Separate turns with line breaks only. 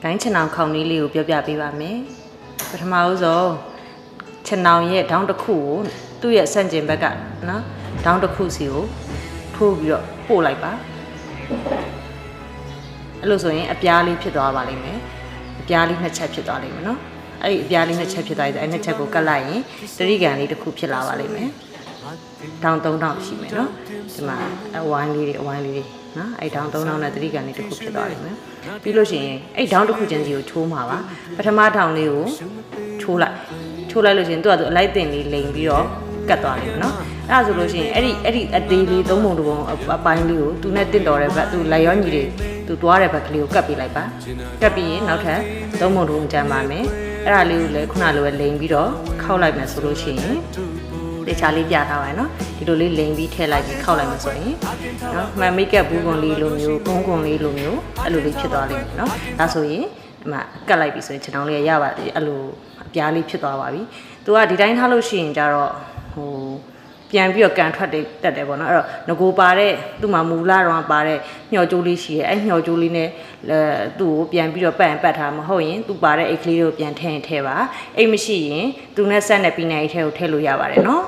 ဂိုင်းချင်အောင်ခေါင်းလေးလေးကိုပြောပြပေးပါမယ်ပထမဆုံးချင်အောင်ရဲ့ဒေါင်းတစ်ခုကိုသူ့ရဲ့ဆန့်ကျင်ဘက်ကနော်ဒေါင်းတစ်ခုစီကိုထိုးပြီးတော့ပို့လိုက်ပါအဲ့လိုဆိုရင်အပြားလေးဖြစ်သွားပါလိမ့်မယ်အပြားလေးနှစ်ချက်ဖြစ်သွားလိမ့်မယ်နော်အဲ့ဒီအပြားလေးနှစ်ချက်ဖြစ်သွားရင်အဲ့နှစ်ချက်ကိုကတ်လိုက်ရင်တရိကန်လေးတစ်ခုဖြစ်လာပါလိမ့်မယ်ဒေါင်း3000ရှိမယ်နော်ဒီမှာအဝိုင်းလေးတွေနော်အဲ့ဒေါင်း3000နဲ့တရိကန်လေးတစ်ခုဖြစ်သွားလိမ့်မယ်ပြီးလို့ရှိရင်အဲ့ဒေါင်းတစ်ခုချင်းစီကိုချိုးမှာပါပထမဒေါင်းလေးကိုချိုးလိုက်လို့ရှိရင်သူကအလိုက်တင်လေးလိမ်ပြီးတော့ကတ်သွားလိမ့်မယ်နော်အဲ့ဒါဆိုလို့ရှိရင်အဲ့ဒီအသေးလေးသုံးပုံတစ်ပုံအပိုင်းလေးကိုသူနဲ့တင့်တော်တဲ့ဘက်သူလိုက်ရောညီတွေသူသွားတဲ့ဘက်ကလေးကိုကတ်ပေးလိုက်ပါကတ်ပြီးရင်နောက်ထပ်သုံးပုံတစ်ပုံကျန်ပါမယ်အဲ့ဒါလေးကိုလည်းခုနလိုပဲလိမ်ပြီးတော့ခောက်လိုက်မယ်ဆိုလို့ရှိရင်တခြားလေးပြထားပါရနော်ဒီလိုလေးလိမ်ပြီးထည့်လိုက်ပြီးခောက်လိုက်မယ်ဆိုရင်နော်မှန်မိတ်ကပ်ဘူးကွန်လေးလိုမျိုးကုန်းကွန်လေးလိုမျိုးအဲ့လိုလေးဖြစ်သွားလိမ့်မယ်နော်ဒါဆိုရင်ဒီမှာကတ်လိုက်ပြီဆိုရင်ခြေထောက်လေးရပါအဲ့လိုအပြားလေးဖြစ်သွားပါပြီသူကဒီတိုင်းထားလို့ရှိရင်ကြတော့ပြန်ပြီးတော့ကန်ထွက်တက်တယ်ပေါ့နော်အဲ့တော့ငကိုပါတဲ့သူ့မှာမူလာတော့ပါတဲ့ညှော်ကြိုးလေးရှိရဲ့အဲ့ညှော်ကြိုးလေးနဲ့သူ့ကိုပြန်ပြီးတော့ပတ်ထားမဟုတ်ရင်သူ့ပါတဲ့အိတ်ကလေးကိုပြန်ထည့်ပါအိတ်မရှိရင်သူနဲ့ဆက်နဲ့ပြီးနေအိတ်ထဲကိုထည့်လို့ရပါတယ်နော်